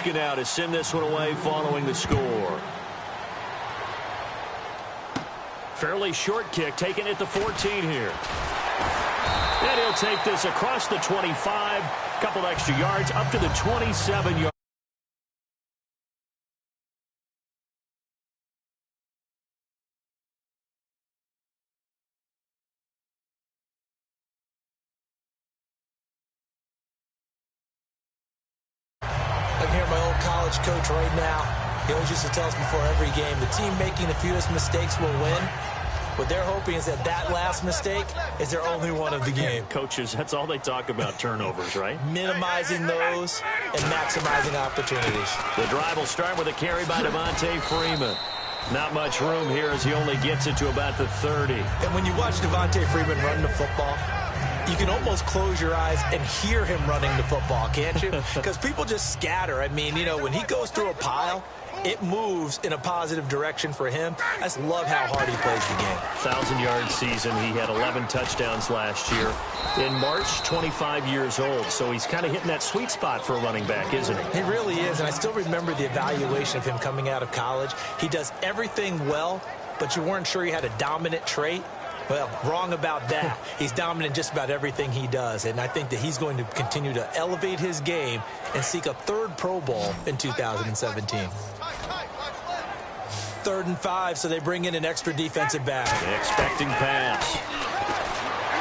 now to send this one away following the score. Fairly short kick, taken at the 14 here. And he'll take this across the 25, couple extra yards, up to the 27-yard. I can hear my old college coach right now. He always used to tell us before every game, the team making the fewest mistakes will win. What they're hoping is that last mistake is their only one of the game. Coaches, that's all they talk about, turnovers, right? Minimizing those and maximizing opportunities. The drive will start with a carry by Devontae Freeman. Not much room here as he only gets it to about the 30. And when you watch Devontae Freeman run the football, you can almost close your eyes and hear him running the football, can't you? Because people just scatter. I mean, you know, when he goes through a pile, it moves in a positive direction for him. I just love how hard he plays the game. 1,000-yard season. He had 11 touchdowns last year. In March, 25 years old. So he's kind of hitting that sweet spot for a running back, isn't he? He really is. And I still remember the evaluation of him coming out of college. He does everything well, but you weren't sure he had a dominant trait. Well, wrong about that. He's dominant in just about everything he does, and I think that he's going to continue to elevate his game and seek a third Pro Bowl in 2017. 3rd and 5, so they bring in an extra defensive back. Expecting pass.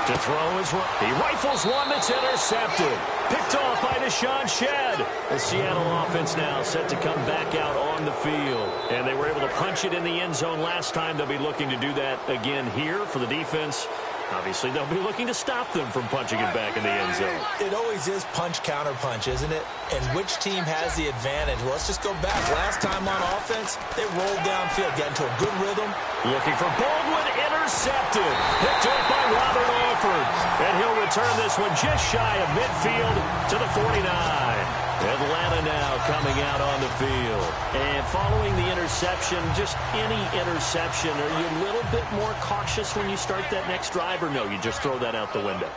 To throw is he rifles one that's intercepted. Picked off by Deshaun Shedd. The Seattle offense now set to come back out on the field. And they were able to punch it in the end zone last time. They'll be looking to do that again here for the defense. Obviously, they'll be looking to stop them from punching it back in the end zone. It always is punch, counter punch, isn't it? And which team has the advantage? Well, let's just go back. Last time on offense, they rolled downfield, got into a good rhythm. Looking for Baldwin, intercepted. Picked up by Robert Alford. And he'll return this one just shy of midfield to the 49. Atlanta now coming out on the field. And following the interception, just any interception, are you a little bit more cautious when you start that next drive, or no, you just throw that out the window?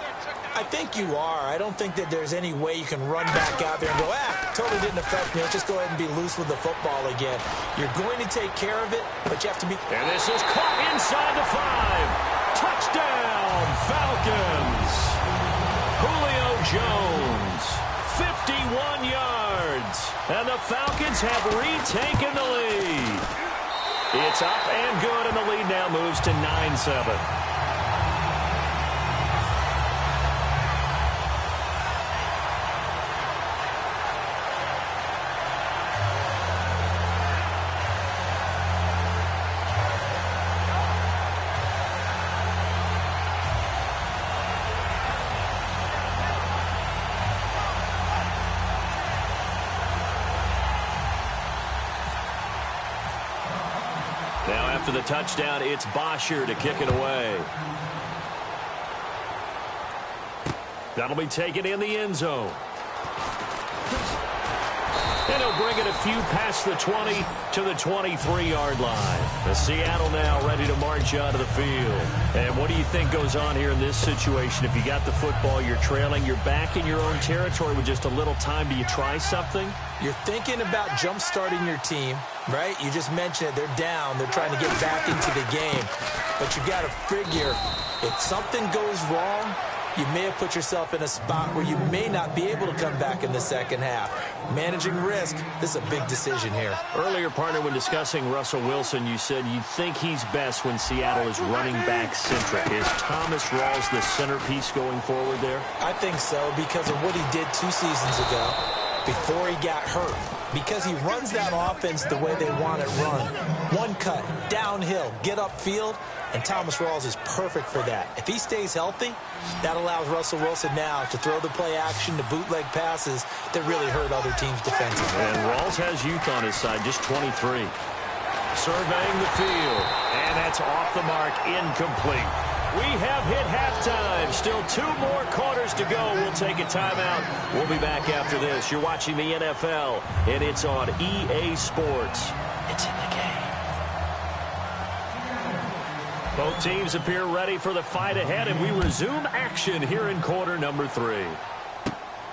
I think you are. I don't think that there's any way you can run back out there and go, totally didn't affect me. Let's just go ahead and be loose with the football again. You're going to take care of it, but you have to be... And this is caught inside the 5. Touchdown, Falcons. Julio Jones, 51 yards. And the Falcons have retaken the lead. It's up and good, and the lead now moves to 9-7. Now after the touchdown, it's Bosher to kick it away. That'll be taken in the end zone. And he'll bring it a few past the 20 to the 23-yard line. The Seattle now ready to march out of the field. And what do you think goes on here in this situation? If you got the football, you're trailing, you're back in your own territory with just a little time. Do you try something? You're thinking about jump-starting your team, right? You just mentioned it. They're down. They're trying to get back into the game. But you got to figure if something goes wrong, you may have put yourself in a spot where you may not be able to come back in the second half. Managing risk, this is a big decision here. Earlier, partner, when discussing Russell Wilson, you said you think he's best when Seattle is running back centric. Is Thomas Rawls the centerpiece going forward there? I think so, because of what he did 2 seasons ago before he got hurt. Because he runs that offense the way they want it run. One cut, downhill, get upfield, and Thomas Rawls is perfect for that. If he stays healthy, that allows Russell Wilson now to throw the play action, the bootleg passes that really hurt other teams defensively. And Rawls has youth on his side, just 23. Surveying the field, and that's off the mark, incomplete. We have hit halftime. Still 2 more quarters to go. We'll take a timeout. We'll be back after this. You're watching the NFL, and it's on EA Sports. It's in the game. Both teams appear ready for the fight ahead, and we resume action here in quarter number 3.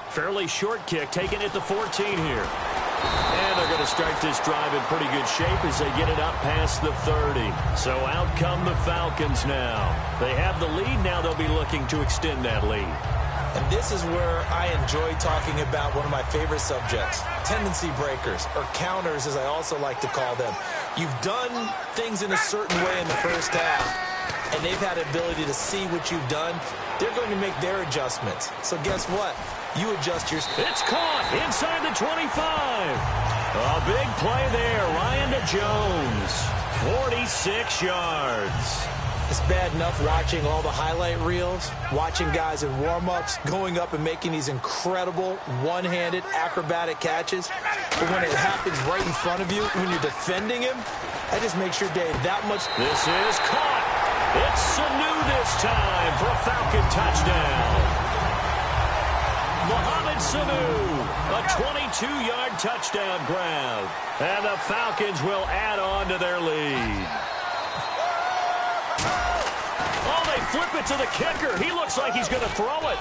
Fairly short kick taken at the 14 here. And they're going to start this drive in pretty good shape as they get it up past the 30. So out come the Falcons now. They have the lead. Now they'll be looking to extend that lead. And this is where I enjoy talking about one of my favorite subjects, tendency breakers, or counters as I also like to call them. You've done things in a certain way in the first half, and they've had the ability to see what you've done. They're going to make their adjustments. So guess what? You adjust yours. It's caught inside the 25. A big play there. Ryan to Jones. 46 yards. It's bad enough watching all the highlight reels, watching guys in warm-ups, going up and making these incredible one-handed acrobatic catches. But when it happens right in front of you, when you're defending him, that just makes your day that much. This is caught. It's Sanu this time for a Falcon touchdown. Mohamed Sanu, a 22-yard touchdown grab. And the Falcons will add on to their lead. Oh, they flip it to the kicker. He looks like he's going to throw it.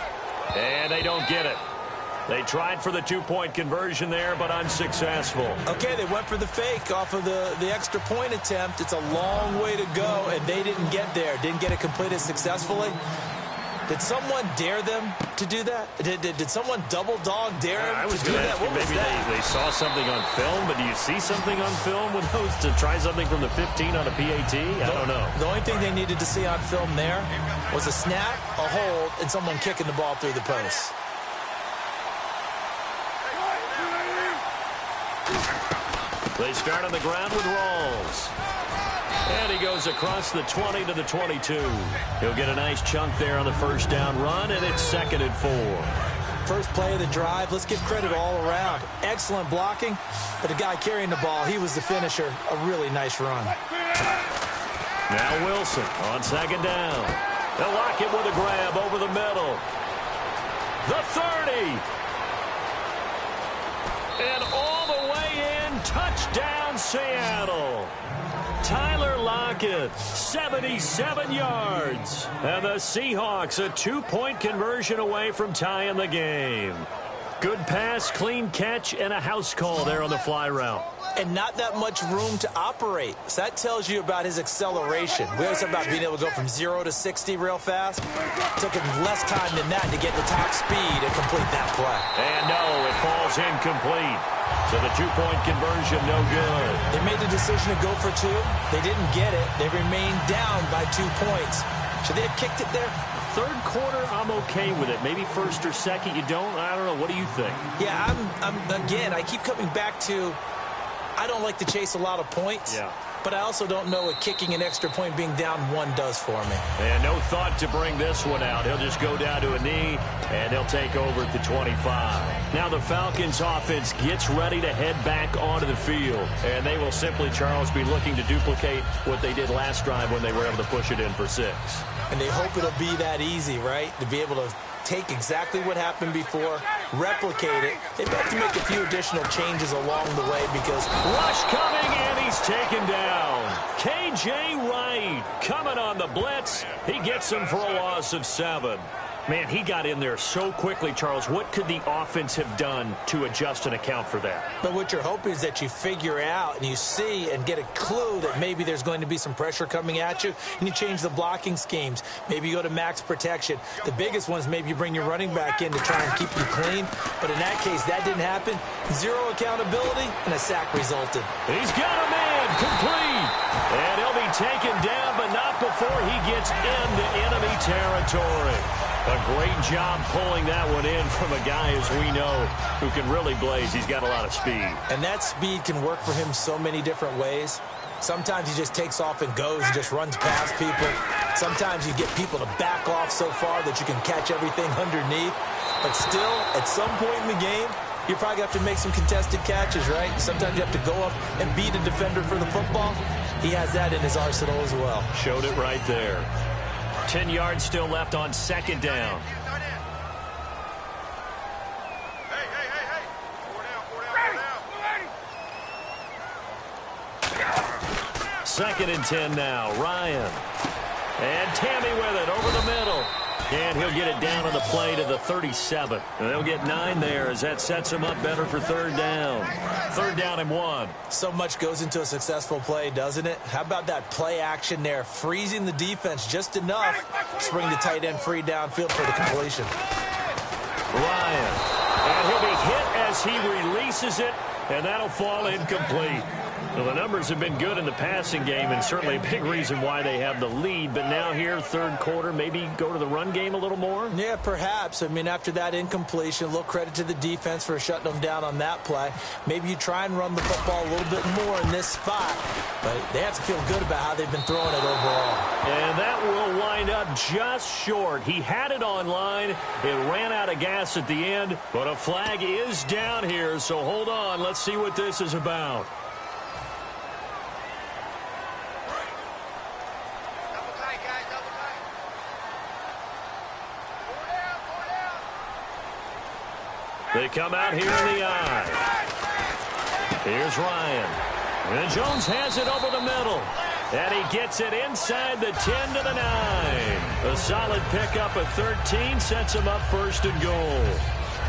And they don't get it. They tried for the two-point conversion there, but unsuccessful. Okay, they went for the fake off of the extra point attempt. It's a long way to go, and they didn't get there. Didn't get it completed successfully. Did someone dare them to do that? Did someone double dog dare them I was to do going to that? ask you, maybe they saw something on film, but do you see something on film with those to try something from the 15 on a PAT? I don't know. The only thing they needed to see on film there was a snap, a hold, and someone kicking the ball through the post. They start on the ground with Rawls. And he goes across the 20 to the 22. He'll get a nice chunk there on the first down run, and it's 2nd and 4. First play of the drive, let's give credit all around. Excellent blocking, but the guy carrying the ball, he was the finisher. A really nice run. Now Wilson on 2nd down. They'll lock it with a grab over the middle. The 30. And all the way in, touchdown Seattle. Tyler Lockett, 77 yards. And the Seahawks a 2-point conversion away from tying the game. Good pass, clean catch, and a house call there on the fly route. And not that much room to operate. So that tells you about his acceleration. We always talk about being able to go from 0 to 60 real fast. It took him less time than that to get the top speed and complete that play. And no, it falls incomplete. So the 2-point conversion, no good. They made the decision to go for 2. They didn't get it. They remained down by 2 points. Should they have kicked it there? Third quarter, I'm okay with it. Maybe first or second, you don't? I don't know. What do you think? Yeah, again, I keep coming back to I don't like to chase a lot of points. Yeah. But I also don't know what kicking an extra point being down 1 does for me. And no thought to bring this one out. He'll just go down to a knee, and they'll take over at the 25. Now the Falcons offense gets ready to head back onto the field. And they will simply, Charles, be looking to duplicate what they did last drive when they were able to push it in for 6. And they hope it'll be that easy, right? To be able to take exactly what happened before, replicate it. They have to make a few additional changes along the way because rush coming, and he's taken down. K.J. Wright coming on the blitz. He gets him for a loss of 7. Man, he got in there so quickly, Charles. What could the offense have done to adjust and account for that? But what you're hoping is that you figure out and you see and get a clue that maybe there's going to be some pressure coming at you, and you change the blocking schemes. Maybe you go to max protection. The biggest one is maybe you bring your running back in to try and keep you clean. But in that case, that didn't happen. 0 accountability, and a sack resulted. He's got a man complete. And he'll be taken down, but not before he gets into enemy territory. A great job pulling that one in from a guy, as we know, who can really blaze. He's got a lot of speed. And that speed can work for him so many different ways. Sometimes he just takes off and goes and just runs past people. Sometimes you get people to back off so far that you can catch everything underneath. But still, at some point in the game, you probably have to make some contested catches, right? Sometimes you have to go up and beat a defender for the football. He has that in his arsenal as well. Showed it right there. 10 yards still left on 2nd down. Second and 10 now. Ryan. And Tammy with it over the middle. And he'll get it down on the play to the 37. And they'll get 9 there as that sets him up better for third down. Third down and 1. So much goes into a successful play, doesn't it? How about that play action there? Freezing the defense just enough to bring the tight end free downfield for the completion. Ryan. And he'll be hit as he releases it, and that'll fall incomplete. Well, the numbers have been good in the passing game, and certainly a big reason why they have the lead. But now here, third quarter, maybe go to the run game a little more? Yeah, perhaps. I mean, after that incompletion, a little credit to the defense for shutting them down on that play. Maybe you try and run the football a little bit more in this spot. But they have to feel good about how they've been throwing it overall. And that will wind up just short. He had it on line. It ran out of gas at the end. But a flag is down here, so hold on. Let's see what this is about. They come out here in the eye. Here's Ryan. And Jones has it over the middle. And he gets it inside the 10 to the 9. A solid pickup at 13 sets him up first and goal.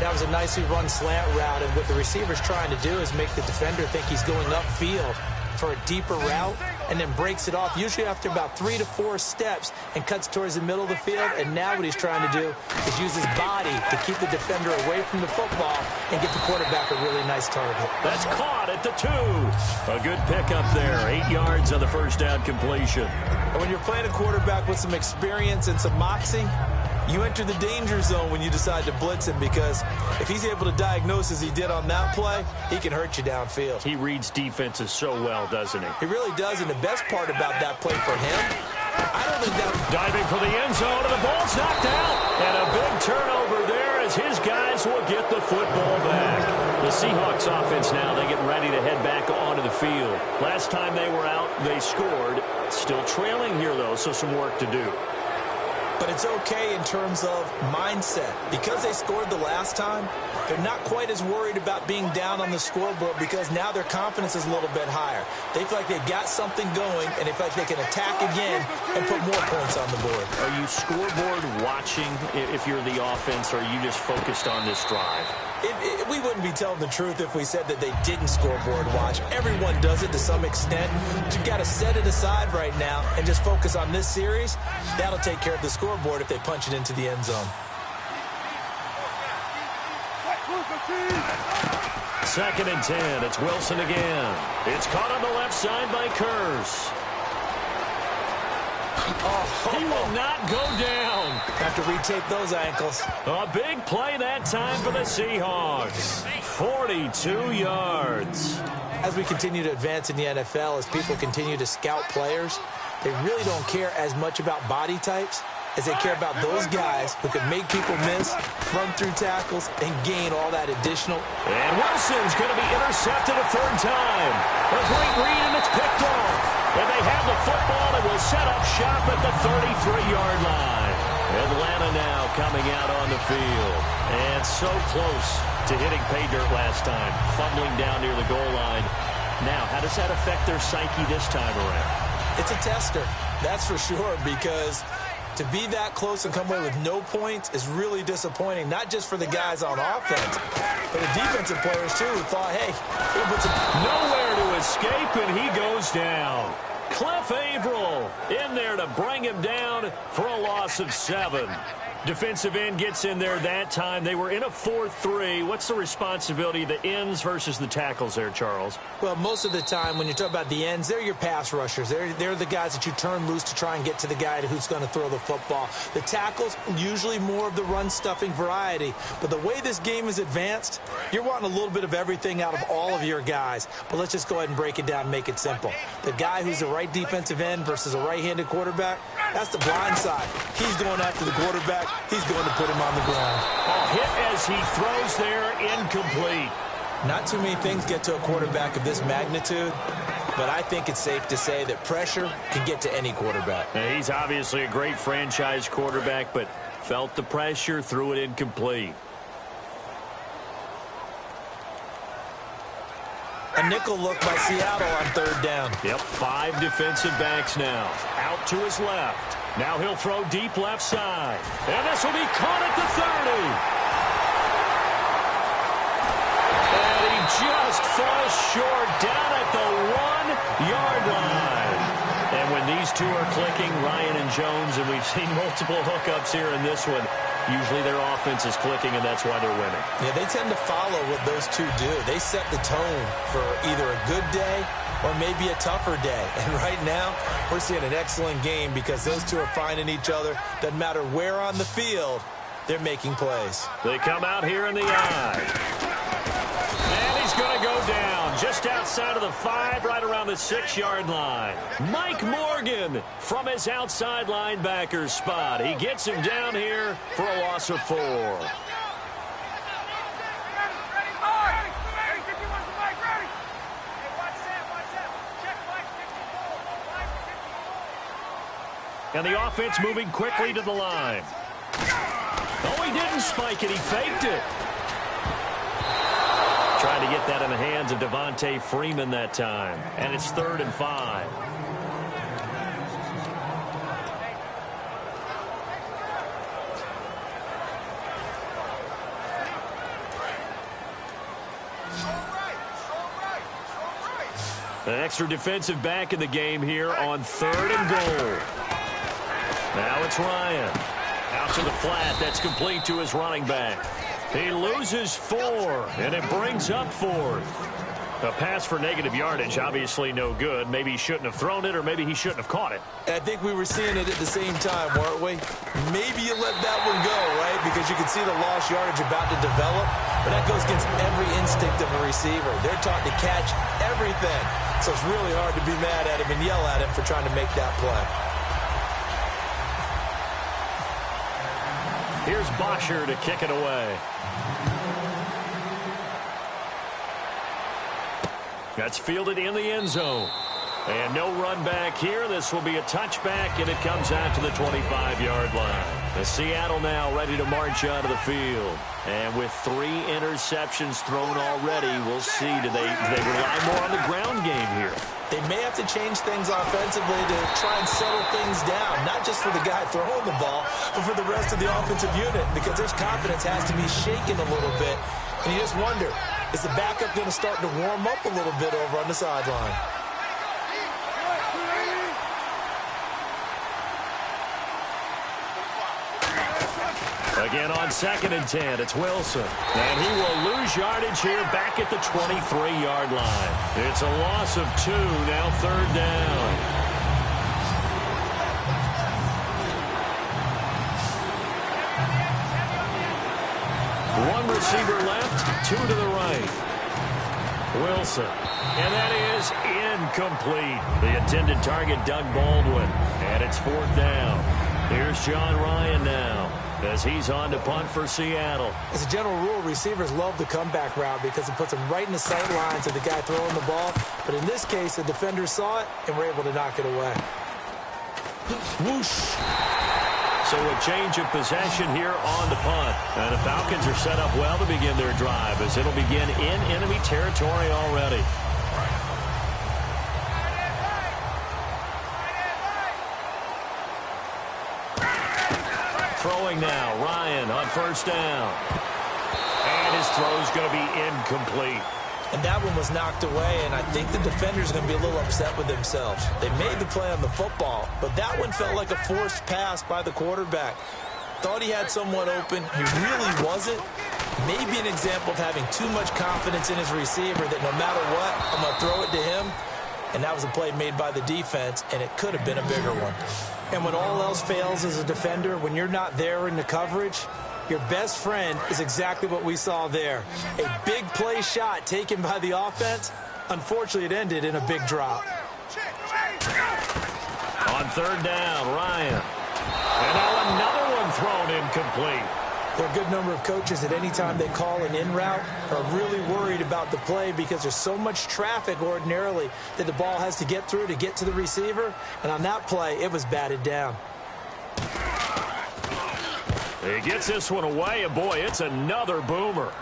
That was a nicely run slant route, and what the receiver's trying to do is make the defender think he's going upfield for a deeper route, and then breaks it off, usually after about 3 to 4 steps, and cuts towards the middle of the field. And now what he's trying to do is use his body to keep the defender away from the football and get the quarterback a really nice target. That's caught at the 2. A good pickup there. 8 yards on the first down completion. And when you're playing a quarterback with some experience and some moxie, you enter the danger zone when you decide to blitz him, because if he's able to diagnose as he did on that play, he can hurt you downfield. He reads defenses so well, doesn't he? He really does, and the best part about that play for him, I don't think that... Diving for the end zone, and the ball's knocked out. And a big turnover there as his guys will get the football back. The Seahawks offense now, they get ready to head back onto the field. Last time they were out, they scored. Still trailing here, though, so some work to do. But it's okay in terms of mindset. Because they scored the last time, they're not quite as worried about being down on the scoreboard, because now their confidence is a little bit higher. They feel like they got something going, and they feel like they can attack again and put more points on the board. Are you scoreboard watching if you're the offense, or are you just focused on this drive? We wouldn't be telling the truth if we said that they didn't scoreboard watch. Everyone does it to some extent. But you've got to set it aside right now and just focus on this series. That'll take care of the scoreboard if they punch it into the end zone. Second and 10. It's Wilson again. It's caught on the left side by Kurz. He will not go down. Have to retake those ankles. A big play that time for the Seahawks. 42 yards. As we continue to advance in the NFL, as people continue to scout players, they really don't care as much about body types as they care about those guys who can make people miss, run through tackles, and gain all that additional. And Wilson's going to be intercepted a third time. A great read, and it's picked off. And they have the football and will set up shop at the 33-yard line. Atlanta now coming out on the field. And so close to hitting pay dirt last time, fumbling down near the goal line. Now, how does that affect their psyche this time around? It's a tester, that's for sure, because to be that close and come away with no points is really disappointing, not just for the guys on offense, but the defensive players, too, who thought, hey, we'll put some... Nowhere to escape, and he goes down. Cliff Averill in there to bring him down for a loss of 7. Defensive end gets in there that time. They were in a 4-3. What's the responsibility of the ends versus the tackles there, Charles? Well, most of the time when you talk about the ends, they're your pass rushers. They're the guys that you turn loose to try and get to the guy who's going to throw the football. The tackles, usually more of the run-stuffing variety. But the way this game is advanced, you're wanting a little bit of everything out of all of your guys. But let's just go ahead and break it down and make it simple. The guy who's the right defensive end versus a right-handed quarterback, that's the blind side. He's going after the quarterback. He's going to put him on the ground. A hit as he throws there, incomplete. Not too many things get to a quarterback of this magnitude, but I think it's safe to say that pressure can get to any quarterback. Now, he's obviously a great franchise quarterback, but felt the pressure, threw it incomplete. A nickel look by Seattle on third down. Yep, 5 defensive backs now. Out to his left. Now he'll throw deep left side. And this will be caught at the 30. And he just falls short down at the 1-yard line. And when these two are clicking, Ryan and Jones, and we've seen multiple hookups here in this one, usually their offense is clicking, and that's why they're winning. Yeah, they tend to follow what those two do. They set the tone for either a good day or maybe a tougher day. And right now, we're seeing an excellent game because those two are finding each other. Doesn't matter where on the field, they're making plays. They come out here in the eye. And he's going to go down just outside of the 5, right around the 6-yard line. Mike Morgan from his outside linebacker spot. He gets him down here for a loss of 4. And the offense moving quickly to the line. Oh, he didn't spike it. He faked it. Trying to get that in the hands of Devontae Freeman that time. And it's 3rd and 5. An extra defensive back in the game here on 3rd and goal. Now it's Ryan. Out to the flat. That's complete to his running back. He loses 4, and it brings up 4th. A pass for negative yardage, obviously no good. Maybe he shouldn't have thrown it, or maybe he shouldn't have caught it. I think we were seeing it at the same time, weren't we? Maybe you let that one go, right? Because you can see the lost yardage about to develop. But that goes against every instinct of a receiver. They're taught to catch everything. So it's really hard to be mad at him and yell at him for trying to make that play. Here's Bosher to kick it away. That's fielded in the end zone. And no run back here. This will be a touchback, and it comes out to the 25-yard line. The Seattle now ready to march out of the field. And with 3 interceptions thrown already, we'll see. Do they rely more on the ground game here? They may have to change things offensively to try and settle things down, not just for the guy throwing the ball, but for the rest of the offensive unit, because their confidence has to be shaken a little bit. And you just wonder, is the backup going to start to warm up a little bit over on the sideline? Again on 2nd and 10, it's Wilson. And he will lose yardage here back at the 23-yard line. It's a loss of 2, now 3rd down. One receiver left, 2 to the right. Wilson. And that is incomplete. The intended target, Doug Baldwin. And it's 4th down. Here's John Ryan now, as he's on to punt for Seattle. As a general rule, receivers love the comeback route because it puts them right in the sight lines of the guy throwing the ball. But in this case, the defender saw it and were able to knock it away. Whoosh. So a change of possession here on the punt. And the Falcons are set up well to begin their drive, as it'll begin in enemy territory already. Throwing now, Ryan on 1st down. And his throw's going to be incomplete. And that one was knocked away, and I think the defender's going to be a little upset with themselves. They made the play on the football, but that one felt like a forced pass by the quarterback. Thought he had someone open. He really wasn't. Maybe an example of having too much confidence in his receiver that no matter what, I'm going to throw it to him. And that was a play made by the defense, and it could have been a bigger one. And when all else fails as a defender, when you're not there in the coverage, your best friend is exactly what we saw there. A big play shot taken by the offense. Unfortunately, it ended in a big drop. On 3rd down, Ryan. And now another one thrown incomplete. There are a good number of coaches at any time they call an in route are really worried about the play because there's so much traffic ordinarily that the ball has to get through to get to the receiver. And on that play, it was batted down. He gets this one away, and boy, it's another boomer.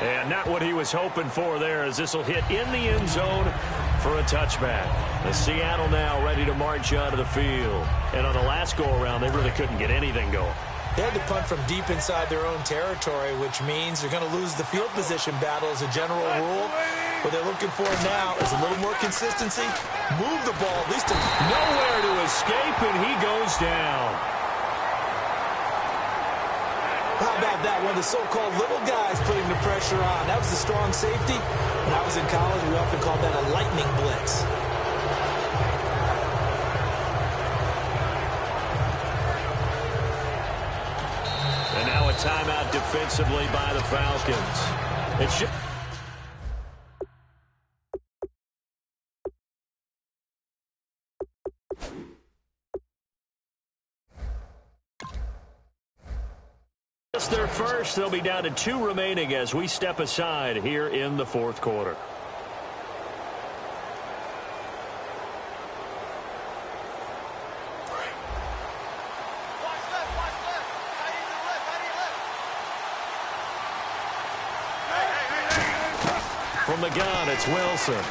And not what he was hoping for there, as this will hit in the end zone for a touchback. The Seattle now ready to march onto the field. And on the last go-around, they really couldn't get anything going. They had to punt from deep inside their own territory, which means they're going to lose the field position battle as a general rule. What they're looking for now is a little more consistency. Move the ball, at least nowhere to escape, and he goes down. How about that? One of the so-called little guys putting the pressure on. That was the strong safety. When I was in college, we often called that a lightning blitz. And now a timeout defensively by the Falcons. It's just their first. They'll be down to 2 remaining as we step aside here in the fourth quarter. From the gun, it's Wilson.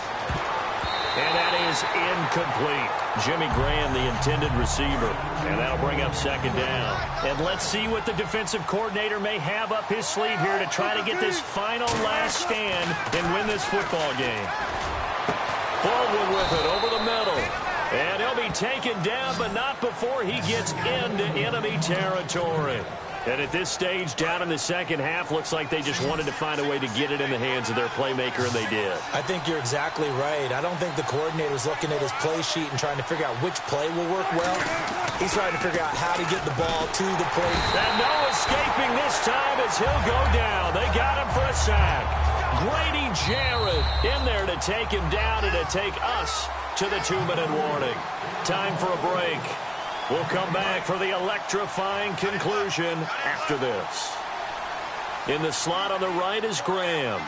And that is incomplete. Jimmy Graham, the intended receiver. And that'll bring up second down. And let's see what the defensive coordinator may have up his sleeve here to try to get this final last stand and win this football game. Baldwin with it over the middle. And he'll be taken down, but not before he gets into enemy territory. And at this stage, down in the second half, looks like they just wanted to find a way to get it in the hands of their playmaker, and they did. I think you're exactly right. I don't think the coordinator's looking at his play sheet and trying to figure out which play will work well. He's trying to figure out how to get the ball to the plate. And no escaping this time as he'll go down. They got him for a sack. Grady Jarrett in there to take him down and to take us to the 2-minute warning. Time for a break. We'll come back for the electrifying conclusion after this. In the slot on the right is Graham.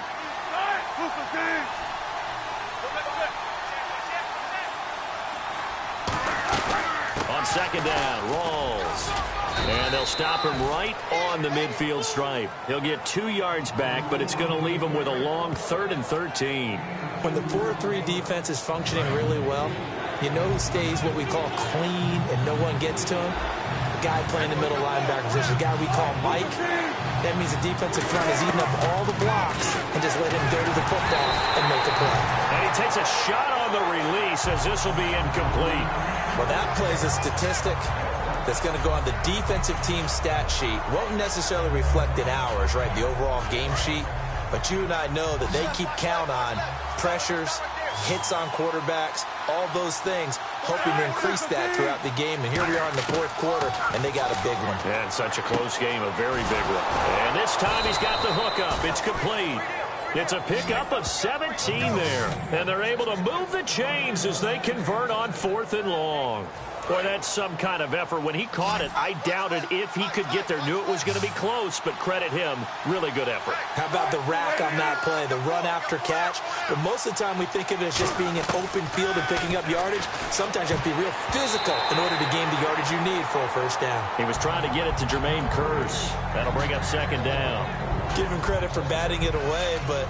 On second down, Rawls. And they'll stop him right on the midfield stripe. He'll get 2 yards back, but it's going to leave him with a long 3rd and 13. When the 4-3 defense is functioning really well, you know who stays what we call clean and no one gets to him? The guy playing the middle linebacker position, the guy we call Mike. That means the defensive front is eating up all the blocks and just let him go to the football and make a play. And he takes a shot on the release as this will be incomplete. Well, that plays a statistic that's going to go on the defensive team stat sheet. Won't necessarily reflect in ours, right, the overall game sheet. But you and I know that they keep count on pressures, hits on quarterbacks, all those things, hoping to increase that throughout the game. And here we are in the fourth quarter, and they got a big one. And such a close game, a very big one. And this time he's got the hookup. It's complete. It's a pickup of 17 there. And they're able to move the chains as they convert on 4th and long. Boy, that's some kind of effort. When he caught it, I doubted if he could get there. Knew it was going to be close, but credit him. Really good effort. How about the rack on that play, the run after catch? But most of the time we think of it as just being an open field and picking up yardage. Sometimes you have to be real physical in order to gain the yardage you need for a first down. He was trying to get it to Jermaine Kearse. That'll bring up second down. Give him credit for batting it away, but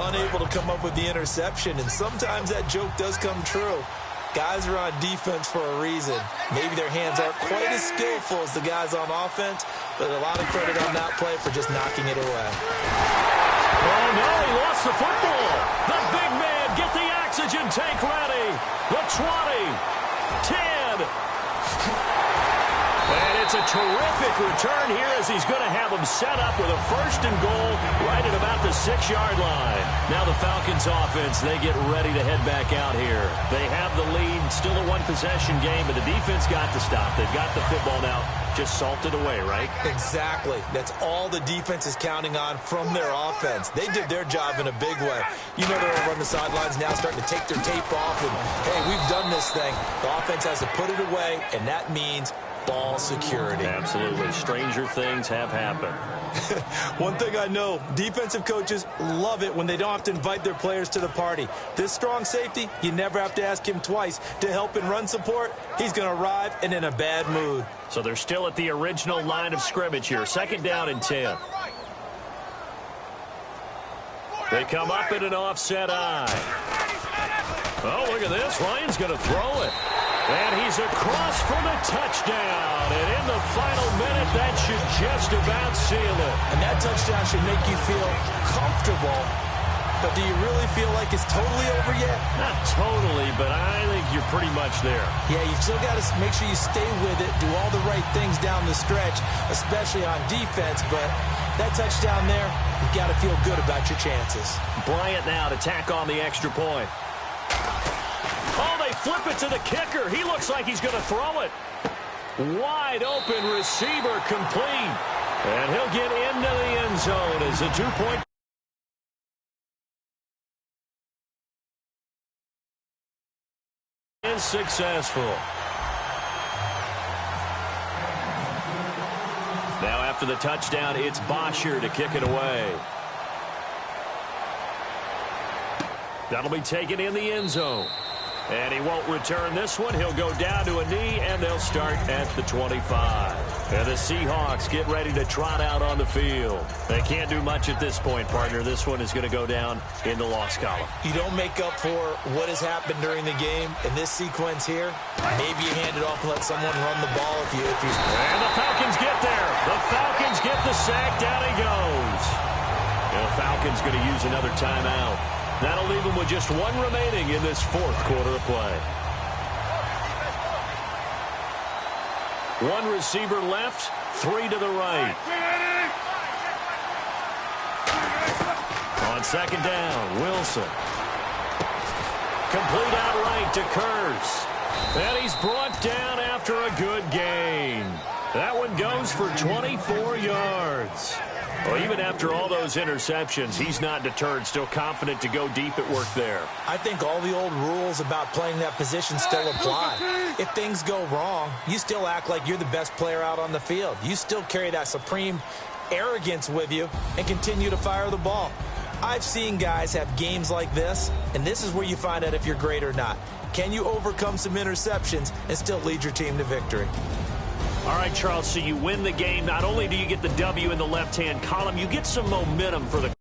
unable to come up with the interception. And sometimes that joke does come true. Guys are on defense for a reason. Maybe their hands aren't quite as skillful as the guys on offense, but a lot of credit on that play for just knocking it away. Oh, no, he lost the football. The big man, get the oxygen tank ready. The 20, 10. And it's a terrific return here as he's going to have them set up with a 1st and goal right at about the 6-yard line. Now the Falcons offense, they get ready to head back out here. They have the lead, still a 1-possession game, but the defense got to stop. They've got the football now just salted away, right? Exactly. That's all the defense is counting on from their offense. They did their job in a big way. You know they're over on the sidelines now starting to take their tape off and, hey, we've done this thing. The offense has to put it away, and that means ball security. Absolutely. Stranger things have happened. One thing I know, defensive coaches love it when they don't have to invite their players to the party. This strong safety, you never have to ask him twice to help in run support. He's going to arrive and in a bad mood. So they're still at the original line of scrimmage here. 2nd down and 10. They come up in an offset eye. Oh, look at this. Ryan's going to throw it. And he's across for the touchdown. And in the final minute, that should just about seal it. And that touchdown should make you feel comfortable. But do you really feel like it's totally over yet? Not totally, but I think you're pretty much there. Yeah, you've still got to make sure you stay with it, do all the right things down the stretch, especially on defense. But that touchdown there, you've got to feel good about your chances. Bryant now to tack on the extra point. Oh, they flip it to the kicker. He looks like he's going to throw it. Wide open receiver complete. And he'll get into the end zone as a 2-point. Is successful. Now after the touchdown, it's Bosher to kick it away. That'll be taken in the end zone. And he won't return this one. He'll go down to a knee, and they'll start at the 25. And the Seahawks get ready to trot out on the field. They can't do much at this point, partner. This one is going to go down in the loss column. You don't make up for what has happened during the game. In this sequence here, maybe you hand it off and let someone run the ball if you. And the Falcons get there. The Falcons get the sack. Down he goes. And the Falcons going to use another timeout. That'll leave them with just one remaining in this fourth quarter of play. One receiver left, 3 to the right. On second down, Wilson. Complete outright to Kurtz. And he's brought down after a good gain. That one goes for 24 yards. Well, even after all those interceptions, he's not deterred, still confident to go deep at work there. I think all the old rules about playing that position still apply. If things go wrong, you still act like you're the best player out on the field. You still carry that supreme arrogance with you and continue to fire the ball. I've seen guys have games like this, and this is where you find out if you're great or not. Can you overcome some interceptions and still lead your team to victory? All right, Charles, so you win the game. Not only do you get the W in the left-hand column, you get some momentum for the